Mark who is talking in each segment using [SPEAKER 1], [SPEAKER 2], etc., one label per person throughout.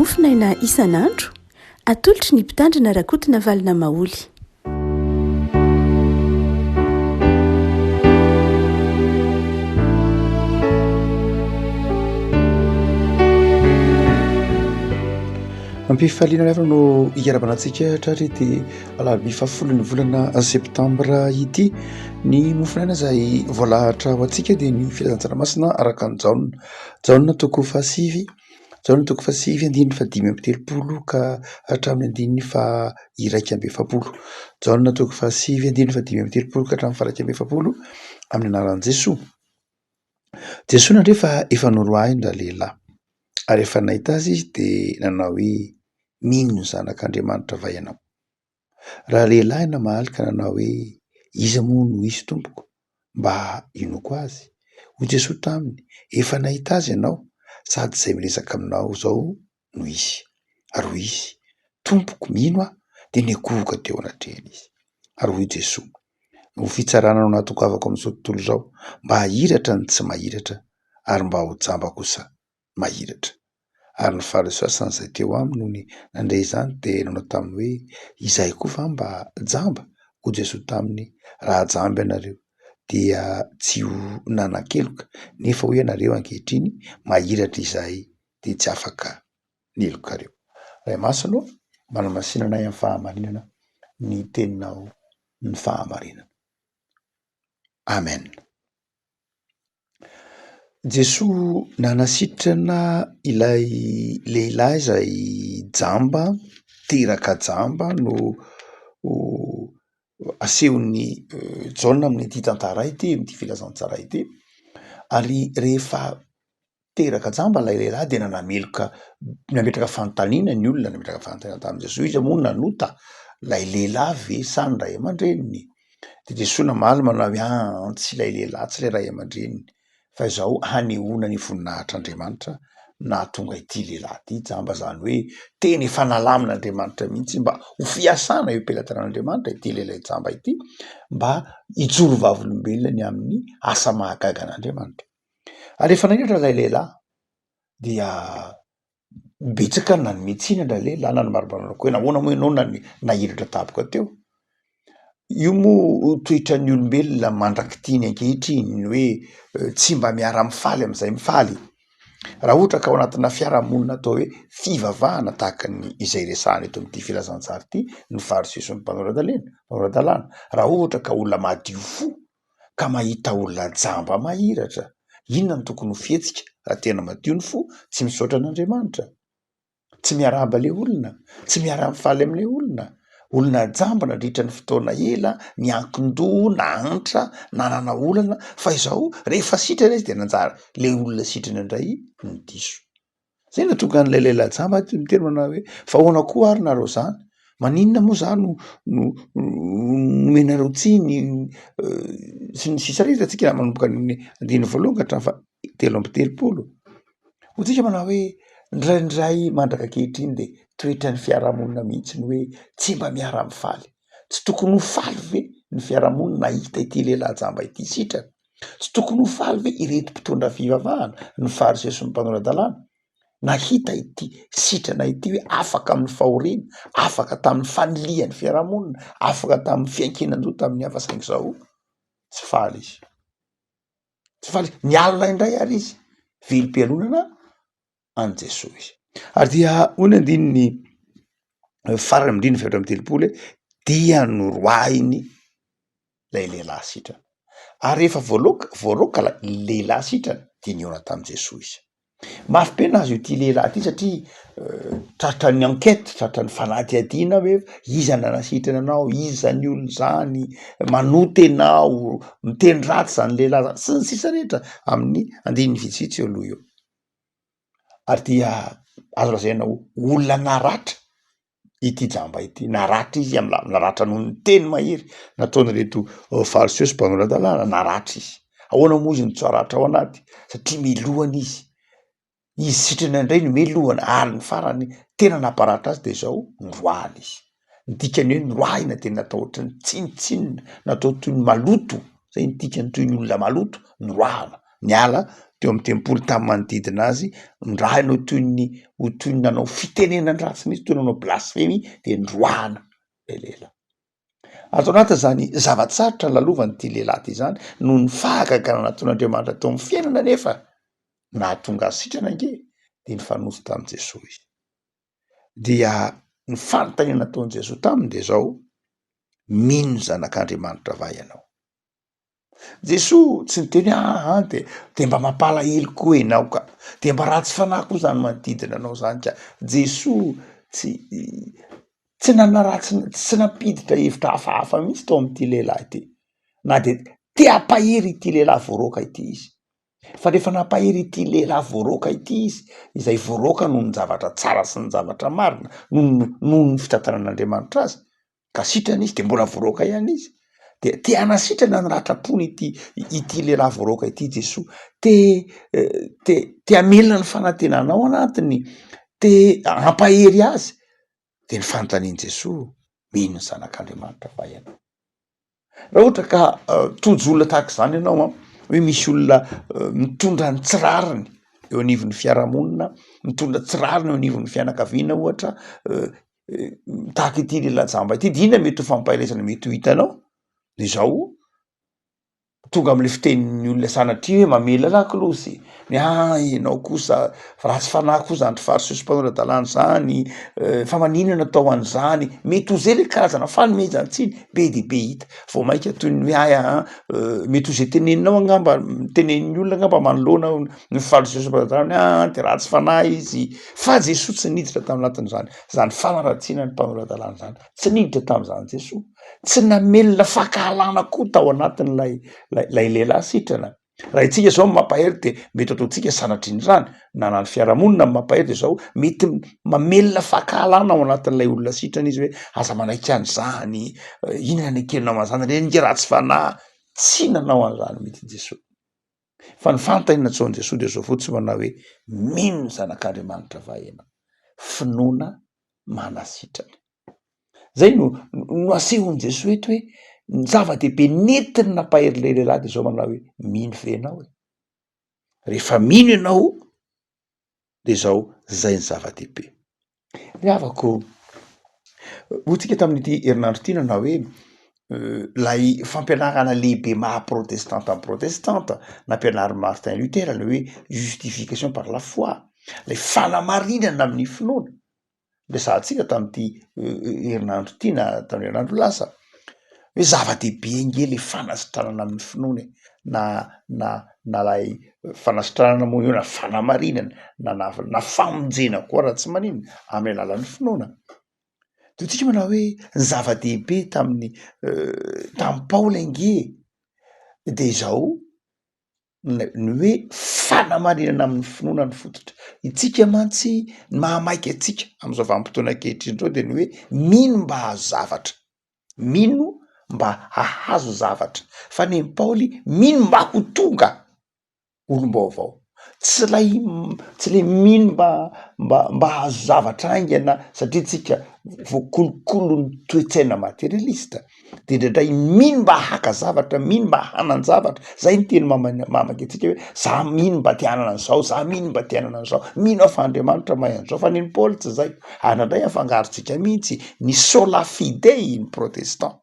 [SPEAKER 1] mofinaina isan'andro atolotry ny mpitandrina rakotina valina maoly.
[SPEAKER 2] Ampifaliana rehefa no iarabanantsika trarety alarobia 10 ny volana septambra ity ny mofinaina izay voalahatra ho antsika dia ny filazan-tsaramasinà araka ny jaona toko 7 jaona toko 7 andininy 530 ka hatramin'ny 170 jaona toko 7 andininy 530 ka hatramin'ny 170 amin'ny anaran'i Jesoa. Jesoa nandrefa efa noroahindra lehilahy ary efa nahita azy izy dia nanao hoe mino ny zanak'Andriamanitra vai ianao. Raha lehilahy namaly ka nanao hoe iza moa no hisy tompoko mba inoako azy. Hoy Jesoa taminy, efa nahita azy ianao sady izay miresaka aminao zao no hisy. Ary hoy izy, tompoko mino aho dia niakohoka teo anatrehany izy. Ary hoy Jesoa, ho fitsarana no natokavako amin'izao tontolo izao mba hahiratra ny tsy mahiratra ary mba ho jamba kosa mahiratra. Ary ny Fariseo san'izay teo aminy no ny nandray izany dia nanao taminy hoe izahay koa va mba jamba? Hoy Jesoa taminy, raha jamba ianareo dia tsy ho nanan-keloka nefa hoe ianareo ankehitriny mahiratra izahay dia tsy afaka nilokareo. Ray masina manamasinana amin'ny fahamarinana ny teninao ny fahamarinana. Amen. Jesoa nanasitrana ilay lehilahy izay jamba, teraka jamba no asehon'ny Jaona amin'ny ity tantara ity, amin'ity filazantsara ity. Ary rehefa teraka jamba ilay lehilahy dia nanameloka nametraka fanontaniana ny olona, nametraka fanontaniana tamin'i Jesoa, iza moa nanota ilay lehilahy ve sa ny ray aman-dreniny? Dia Jesoa namaly manao hoe tsy ilay lehilahy, tsy ilay ray aman-dreniny, fa izao hanehoana ny voninahitr'Andriamanitra nahatonga ity lehilahy ity jamba, zany hoe teny efa nalamin'Andriamanitra mihitsy mba ho fiasana eo am-pelatanan'Andriamanitra ity lehilahy jamba ity mba hijoro vavolombelona ny amin'ny asa mahagaga an'Andriamanitra. Ary efa nahiratra ilay lehilahy dia betsaka ny nanome tsiny ilay lehilahy, nanomaromarona koa hoe nahoana moa ianao nahiratra tampoka teo. Io moa toetran'ny olombelona mandrakitiny ankehitriny hoe tsy mba miara-mifaly amin'izay mifaly. Raha ohatra ka ao anatina fiarahamonina atao hoe fivavahana tahaka ny izay resahana eto amin'ity filazantsara ity ny Fariseo sy ny mpanora-dalàna, raha ohatra ka olona madio fo ka mahita olona jamba mahiratra, inona no tokony ho fihetsika? Raha tena madio ny fo, tsy misaotra an'Andriamanitra, tsy miarahaba le olona, tsy miara-mifaly amin'le olona jamba nandritra ny fotoana ela, niankin-doha, nahantra, nanana olana, fa izao rehefa sitrana izy dia nanjara le olona sitrana indray ny diso. Zay nahatonga an'ilay lehilahy jamba miteny manao hoe fa ahoana koa ary nareo zany? Maninona moa zany no nomenareo tsiny sy ny sisa rehetra tsika manomboka ny 1 ka hatramin'ny 7:30. Ho tsika manao hoe ndraindray mandraka ankehitriny dia toetran'ny fiarahamonina mihitsy ny hoe tsy mba miara-mifaly. Tsy tokony ho faly ve ny fiarahamonina nahita ity lehilahy jamba ity sitrana? Tsy tokony ho faly ve ireto mpitondra fivavahana ny Fariseo sy ny mpanora-dalàna nahita ity sitrana ity hoe afaka amin'ny fahoriana, afaka tamin'ny fanilian'ny fiarahamonina, afaka tamin'ny fiankinan-doha tamin'ny hafa saingy izao? Tsy faly izy, tsy faly, nialina indray ary izy, velom-pialonana an' Jesoa izy. Ary dia hoy ny andininy farany amin'ny 7:30 dia noroahiny lay lehilahy sitrana. Ary rehefa voaroka lehilahy sitrana dia nihaona tamin'i Jesoa izy. Mafy be nazy ity lehilahy ity satria tratra ny enquête, tratra ny fanadihadiana hoe iza nanasitrana anao, iza ny olona zany, manoty ianao, miteny ratsy zany lehilahy zany, sy ny sisa rehetra amin'ny andininy vitsivitsy eo aloha eo. Ary dia azo lazaina olona naratra ity jamba ity, naratra izy naratra noho ny teny mahery nataon'ireto Fariseo sy mpanora-dalàna, naratra izy. Ahoana moa izy no tsy haratra ao anaty? Satria melohana izy sitrana indray no melohana, ary ny farany tena naparatra azy dia izao noroahana izy. Ny dikany hoe noroahina dia natao ohatran'ny tsinitsinina, natao toy ny maloto, zay ny dikany toy ny olona maloto, noroahana, niala teo amin'ny tempolo tamin'ny manodidina azy raha ianao toy ny nanao fitenenandratsy mihitsy toy nanao blasphemy de ndroana le lehilahy. Ato anatiny zany zavatsarotra lalovany ty lehilahy ty zany no ny fahagaganana nataon'Andriamanitra teo amin'ny fiainana nefa nahatonga azy sitrana ange de ny fanoso tamin'i Jesosy izy. Dia ny fanontaniana nataon'i Jesosy taminy de zao: mino zanak'Andriamanitra va ianao? Jesosy tsy niteny de mba mampalahelo koa ianao ka, de mba ratsy fanahy koa zany manodidina anao zany ka. Jesosy tsy nanaratsy, tsy nampiditra hevitra hafahafa mihitsy tao amin'ity lehilahy ity, na de te hampahery ity lehilahy voaroka ity izy. Fa rehefa nampahery ity lehilahy voaroka ity izy, izay voaroka noho ny zavatra tsara sy ny zavatra marina, noho ny fitantanan'Andriamanitra azy, ka sitrana izy de mbola voaroka ihany izy. De te hanasitrana ny rahatrapony ity lehilahy voaroka ity Jesosy, te hamelona ny fanantenana ao anatiny, te hampahery azy. De ny fanontaniany Jesosy: mino ny zanak'Andriamanitra va ianao? Raha ohatra ka tojo olona tahaka izany ianao hoe misy olona mitondra ny tsirariny eo anivon'ny fiarahamonina, mitondra tsirariny eo anivon'ny fianakaviana ohatra, tahaka ity lehilahy jamba ity, de inona mety ho fampahelezana mety ho hitanao? De zao tonga am'le fitenin'ny olona sanatria hoe mamela lakolosy, ianao kosa ratsy fanahy koa zany fariseo mpanorandalàna zany, fa maninona atao an'izany? Mety ho zay le karazana fanomezantsiny be de be hita vao mainka toy ny hoe mety ho zay teneninao angamba, tenenin'ny olona angamba manoloana ny fariseo mpanorandalàna de ratsy fanahy izy. Fa Jesosy tsy niditra taminatin'izany fanaratsiana ny mpanorandalàna zany, tsy niditra tam'izany Jesosy. Tsy namelona fakahalana koa tao anatin'lay lehilahy sitrana. Raha itsika zao mampahery de mety ataotsika sanatr'indrany, na ny fiarahamonina mampahery de zao mety mamelona fakahalana ao anatin'lay olona sitrana izy hoe aza manaiky an'izany, inona ny ekenao an'izany, reny nge ratsy fanahy. Tsy nanao an'izany mihitsy Jesosy. Fa ny fanontaniana nataon'i Jesosy de zao fotsiny manao hoe: mino ny zanak'Andriamanitra va ianao? Finoana manasitrana. Zay no asehon'i Jesosy eto hoe ny zava-dehibe netiny nampahery le lehilahy de zao manao hoe: mino ve ianao e? Rehefa mino ianao de zao zay ny zava-dehibe. Ry havako, hotsika tamin'ity herinandro ity nanao hoe lay fampianarana lehibe maha-protestanta amin'ny protestanta nampianarin'i Martin Luther le hoe justification par la foi, lay fanamarinana amin'ny finoana. Resahantsika tamin'ity herinandro ity na tamin'ny herinandro lasa hoe zava-dehibe nge le fanasitranana amin'ny finoana, na lay fanasitranana moa io na fanamarinana na famonjena koa raha tsy maninona amin'ny alalan'ny finoana. De tsika manao hoe ny zava-dehibe tamin'ny Paoly nge de zao ny hoe fanamarinana amin'ny finoana ny fototra. Itsika mantsy mahamaika atsika am'izao vanim-potoana ankehitriny zao de ny hoe mino mba hahazo zavatra, mino mba hahazo zavatra. Fa ny Paoly mino mba ho tonga olom-baovao, tsy lay mino mba hahazo zavatra aingana satria tsika voakolokolo ny toe-tsaina materialista. De ndray mino mba haka zavatra, mino mba hanan-javatra. Zay ny teny mamaka atsika hoe za mino mba te hanana an'izao, za mino mba te hanana an'izao, mino aho fa Andriamanitra mahay an'izao. Fa ny Paoly tsy zay. Anandray afangarontsika mihitsy ny sola fidei ny protestant.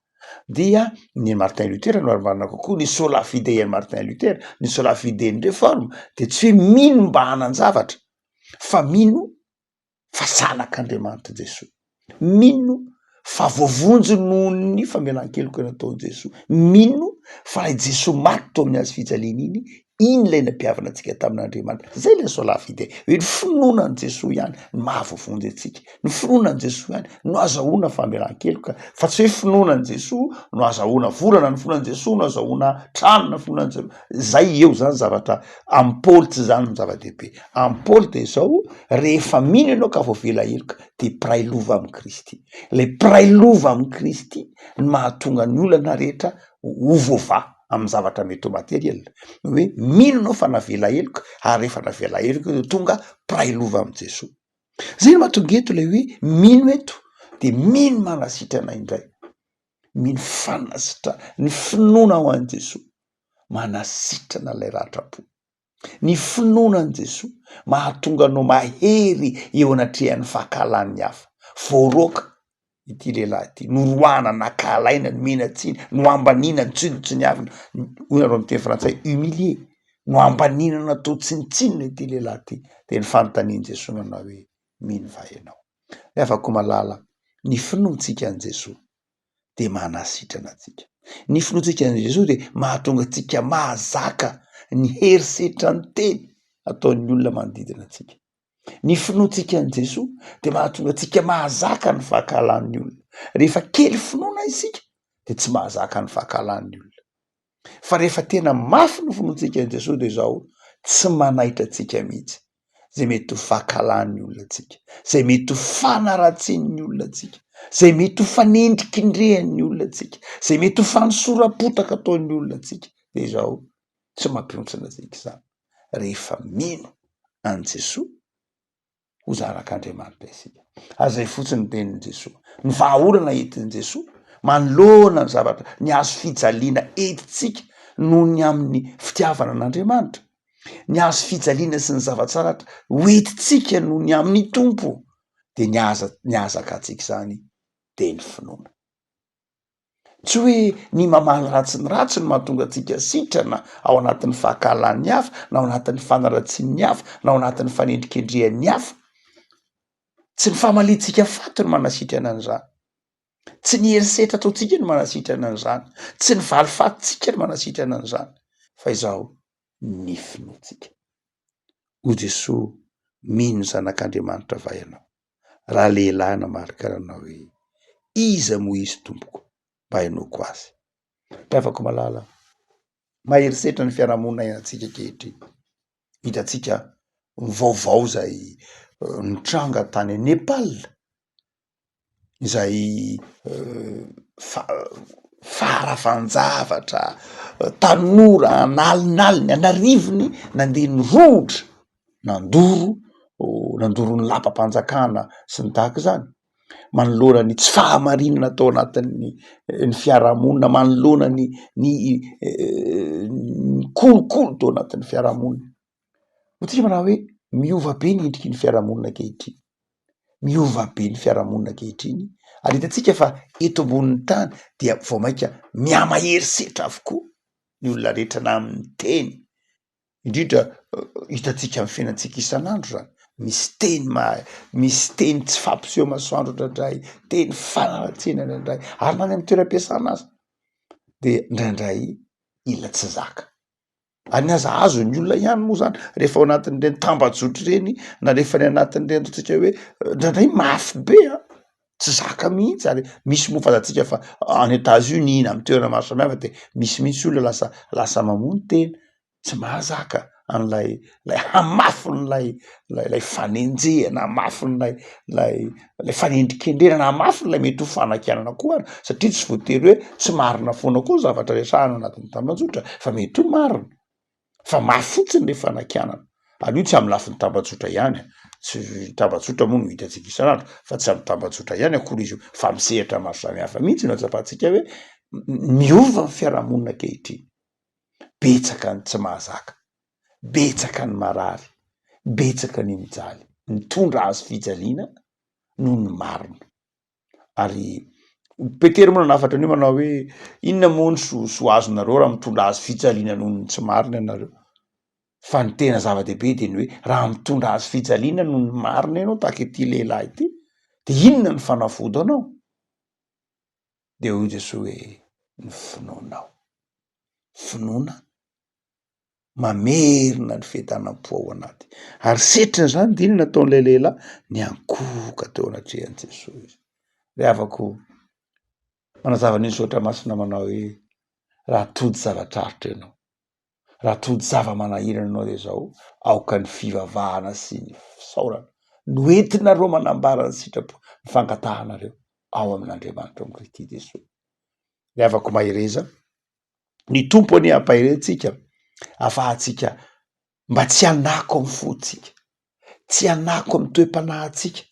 [SPEAKER 2] Dia ny Martin Luther no arimarina kokoa ny sola fidei ny Martin Luther, ny sola fidei ny réforme, de tsy hoe mino mba hanan-javatra, fa mino fa zanak'Andriamanitra Jesosy. Mino fa voavonjy noho ny famelan-keloka nataon'i Jesosy. Mino fa lay Jesosy maty tao amin'ny hazo fijaliana iny lay nampihavana antsika tamin'Andriamanitra. Zay le sola fidei. Hoe ny finoana ny Jesosy ihany no mahavovonjy antsika. Ny finoana ny Jesosy ihany no azahoana famelan-keloka. Fa tsy hoe finoana ny Jesosy no azahoana volana, ny finoana ny Jesosy no azahoana trano, na finoana ny Jesosy. Zay eo zany zavatra amin'ny Paoly tsy zany ny zava-dehibe. Amin'ny Paoly de zao rehefa mino ianao ka voavela heloka de piray lova amin'ny Kristy. Le piray lova amin'ny Kristy ny mahatonga ny olana rehetra ho voava amin'ny zavatra mety ho materiel. Hoe mino anao fa navela heloka, ary rehefa navela heloka de tonga piray lova amin'ny Jesosy. Zay no mahatonga eto le hoe mino eto de mino manasitrana indray, mino fanasitra ny finoana ho an'i Jesosy, manasitrana lay rahatrapo. Ny finoanan' Jesosy mahatonga anao mahery eo anatrehan'ny fahakalan'ny hafa. Voaroaka ity lehilahy ity, noroana, nakalaina, nomenatsiny, no ambanina, ntsinotsiniavina, hoy nareo amin'ny teny frantsay humilié, no ambanina natao tsinitsinina ity lehilahy ity. De ny fanontanian Jesosy manao hoe mino va ianao? Re afaka malala ny finoantsika an' Jesosy de manasitrana antsika. Ny finoantsika an' Jesosy de mahatonga antsika mahazaka ny herisetra ny teny ataon'ny olona manodidina antsika. Ny finoantsika an' Jesosy de mahatonga antsika mahazaka ny fahakalan'ny olona. Rehefa kely finoana isika de tsy mahazaka ny fahakalan'ny olona. Fa rehefa tena mafy ny finoantsika an' Jesosy de zao tsy manaitra antsika mihitsy. Zay mety ho fahakalan'ny olona antsika, zay mety ho fanaratsian'ny olona antsika, zay mety ho fanendrikindrehan'ny olona antsika, zay mety ho fanosorapotaka ataon'ny olona antsika. De zao tsy mampiontsina antsika izany. Rehefa mino an' Jesosy ho zanak'Andriamanitra isika. Azay fotsiny ny tenin' Jesosy. Ny vahaolana entin' Jesosy manoloana ny zavatra, ny hazo fijaliana entitsika noho ny amin'ny fitiavana an'Andriamanitra. Ny hazo fijaliana sy ny zava-tsaratra hoentitsika noho ny amin'ny tompo. De ny azaka antsika zany de ny finoana. Tsy hoe ny mamaly ratsy ny ratsy no mahatonga antsika sitrana ao anatin'ny fahakalan'ny hafa, na ao anatin'ny fanaratsian'ny hafa, na ao anatin'ny fanendrikendrehan'ny hafa. Tsy ny famalitsika faty no manasitrana an'izany. Tsy ny herisetra ataotsika no manasitrana an'izany. Tsy ny valifatitsika no manasitrana an'izany. Fa izao ny finoantsika. O Jesosy, mino zanak'Andriamanitra va ianao? Raha lehilahy namarika anao hoe iza moa izy tompoko mba hainoako azy. Afaka malala maherisetra ny fiarahamonina iainantsika ankehitriny. Hitantsika vaovao zay nitranga tany Nepal, izay farafanjavatra, tanora analinaliny, anarivony nandeha nirohitra, nandoro ny lapam-panjakana sy ny tahaka zany. Manoloana ny tsy fahamarinana tao anatin'ny fiarahamonina, manoloana ny kolokolo tao anatin'ny fiarahamonina. Hotsika manao hoe miova be ny endriky ny fiarahamonina ankehitriny. Miova be ny fiarahamonina ankehitriny. Ary hitantsika fa eto ambonin'ny tany dia vao mainka mihamaherisetra avokoa ny olona rehetra na amin'ny teny. Indrindra hitantsika amin'ny fiainantsika isan'andro zany. Misy teny tsy fampiseho masoandro indraindray, teny fanaratsena indraindray, ary na any amin'ny toeram-piasana aza de indraindray ila tsy zaka. Ary ny aza azo ny olona ihany moa zany rehefa ao anatin'ireny tambajotry reny, na rehefa ny anatin'ireny ataontsika hoe indraindray mafy be tsy zaka mihitsy. Ary misy moa fazantsika fa any Etats-Unis na amin'ny toerana maro samihafa de misy mihitsy olona lasa mamono tena tsy mahazaka an'lay hamafiny lay fanenjehana, hamafiny lay fanendrikendrena, hamafiny lay mety ho fanakianana koa ary. Satria tsy voatery hoe tsy marina foana koa zavatra resahana anatin'ny tambajotra, fa mety ho marina. Fa mafy fotsiny le fanakianana. Ary io tsy amin'ny lafin'ny tambajotra ihany. Tsy tambajotra moa no hitantsika isan'andro, fa tsy amin'ny tambajotra ihany akory izy io, fa misehatra maro samihafa mihitsy no atsapahantsika hoe miova ny fiarahamonina ankehitriny. Betsaka ny tsy mahazaka, betsaka ny marary, betsaka ny mijaly, mitondra azo fijaliana noho ny marina. Ary Petera moa nanafatra an'io manao hoe inona moa no so azonareo raha mitondra azo fijaliana noho ny tsy marina ianareo. Fa ny tena zava-dehibe de ny hoe raha mitondra azo fijaliana noho ny marina ianao tahaka ity lehilahy ity, de inona ny fanafody anao? De hoy Jesosy hoe ny finoanao. Finoana mamerina ny fientanam-po ao anaty. Ary setriny zany de inona nataon'ilay lehilahy? Ny ankohoka teo anatrehan'i Jesosy. Re avako manazava ny sotra masina manao hoe raha tody zava-trarotra ianao, raha tody zava-manahirana ianao de zao aoka ny fivavahana sy ny fisaorana no entinareo manambara ny sitrapo, ny fangatahanareo ao amin'Andriamanitra ao Kristy Jesosy. Re avako mahireza ny tompo anie ampahirentsika afahantsika mba tsy hanako amin'ny fotsika, tsy hanako amin'ny toe-panahintsika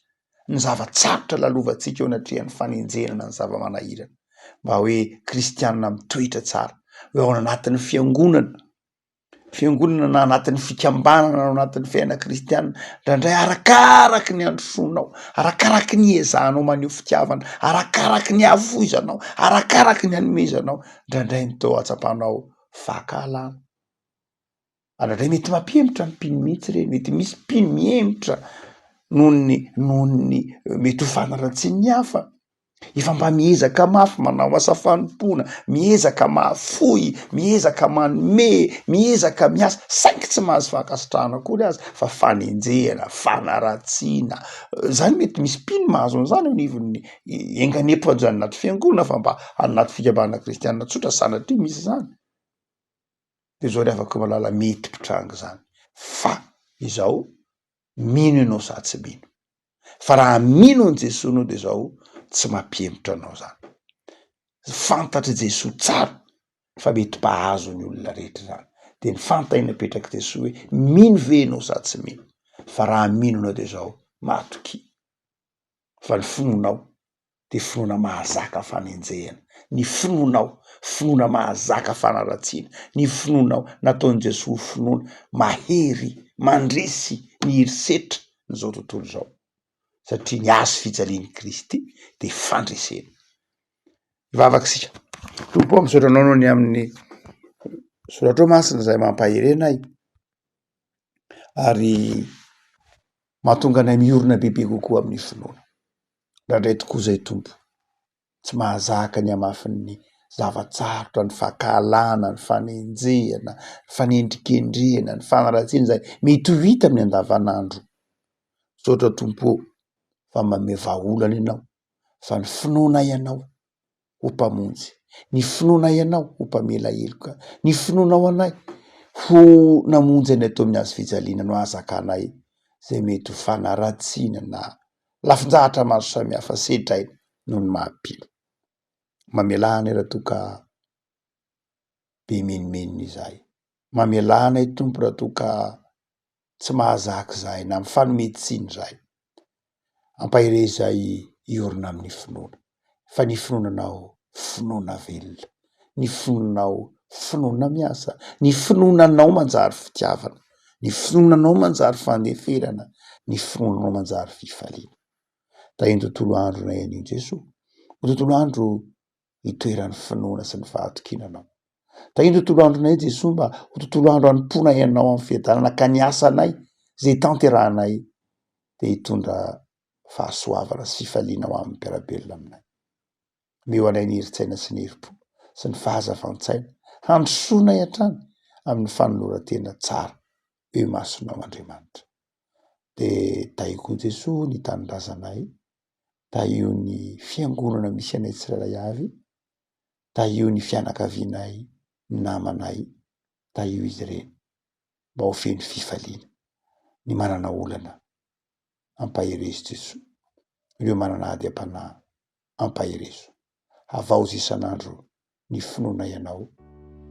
[SPEAKER 2] ny zava-tsarotra lalovantsika eo anatrehan'ny fanenjenana ny zava-manahirana, mba hoe kristianina mitoetra tsara, hoe ao anatin'ny fiangonana fiangonana na anatin'ny fikambanana na anatin'ny fiaina kristianina ndraindray arakaraky ny androsonao, arakaraky ny ezanao maneho fitiavana, arakaraky ny avoizanao, arakaraky ny anomezanao, ndraindray nytao atsapanao fahakalana. Ndraindray mety mampiemitra ny mpino mihitsy reny, mety misy mpino miemitra nohony mety ho fanaratsiany ny hafa. Efa mba miezaka mafy manao asa fanompona, miezaka mahafoy, miezaka manome, miezaka miasa, saingy tsy mahazo fankasitrahana akory azy fa fanenjehana, fanaratsiana. Zany mety misy mpino mahazo an'izany anivon'ny enganepo an'izany anaty fiangonana fa mba anaty fikambanana kristianina tsotra sanatria misy zany. De zao ry afaka malala mety pitranga zany. Fa izao mino ianao sa tsy mino. Fa raha mino an Jesosy anao de zao tsy mampiemitra anao zany. Fantatry Jesosy tsara fa mety mpahazo ny olona rehetra zany. De ny fantany napetraky Jesosy hoe mino ve anao sa tsy mino. Fa raha mino anao de zao matoky. Fa ny finonao de finoana mahazaka fanenjehana. Ny finonao, finoana mahazaka fanaratsiana. Ny finonao nataon'i Jesosy finoana mahery, mandresy ny herisetra n'izao tontolo zao. Satria ny azo fijalian'i Kristy de fandresena. Ivavaka sika. Tompo misaotranao anao ny amin'ny soratra masina izay mampahirena ahy. Ary mahatonga anay miorina bebe kokoa amin'ny finoana. Ndraindray tokoa zay Tompo. Tsy mahazaka ny amafin'ny zavatsarotra, ny fahakalana, ny fanenjehana, ny fanendrikendrehana, ny fanaratsiana zay mety ho hita amin'ny andavanandro. Saotra Tompo fa manome vahaolana ianao, fa ny finoana ianao ho mpamonjy, ny finoana ianao ho mpamela heloka, ny finoanao anay ho namonjy anay tao amin'ny hazo fijaliana no azakanay zay mety ho fanaratsiana na lafinjahatra maro samihafa sedraina noho ny mahampilo. Mamelana raha toka be menimenina izahay. Mamelana Tompo raha toka tsy mahazaka zahay na amin'ny fanometsiny zahay. Ampahire izay iorina amin'ny finoana. Fa ny finoananao finoana velona. Ny finoanao finoana miasa. Ny finoananao manjary fitiavana. Ny finoananao manjary fandeferana. Ny finoananao manjary fifaliana. Tahiny tontolo andronay anio Jesosy. Tontolo andro itoeran'ny finoana sy ny fahatokinanao. Tahiny tontolo andronay Jesosy mba ho tontolo andro anompona ianao amin'ny fiadanana ka ny asanay zay tanterahanay de hitondra fahasoavana sy fifaliana ho amin'ny mpiarabelona aminay. Meo anay ny heritsaina sy ny herim-po sy ny fahazavan-tsaina handrosoanay hatrany amin'ny fanoloran-tena tsara eo masonao Andriamanitra. De tahiko Jesosy ny tanindrazanay, tahio ny fiangonana misy anay tsirairay avy, tahio ny fianakavianay, ny namanay, tahio izy ireny mba ho feno fifaliana, ny manana olana ampahirezo Jesosy, ireo manana ady am-panahy ampahirezo. Avaozy isan'andro ny finoana ianao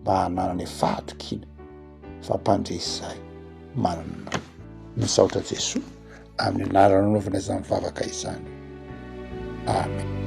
[SPEAKER 2] mba hananany fahatokiana fa mpandresy zahay manana anao. Misaotra Jesosy amin'ny anarana anaovana izany vavaka izany. Amen.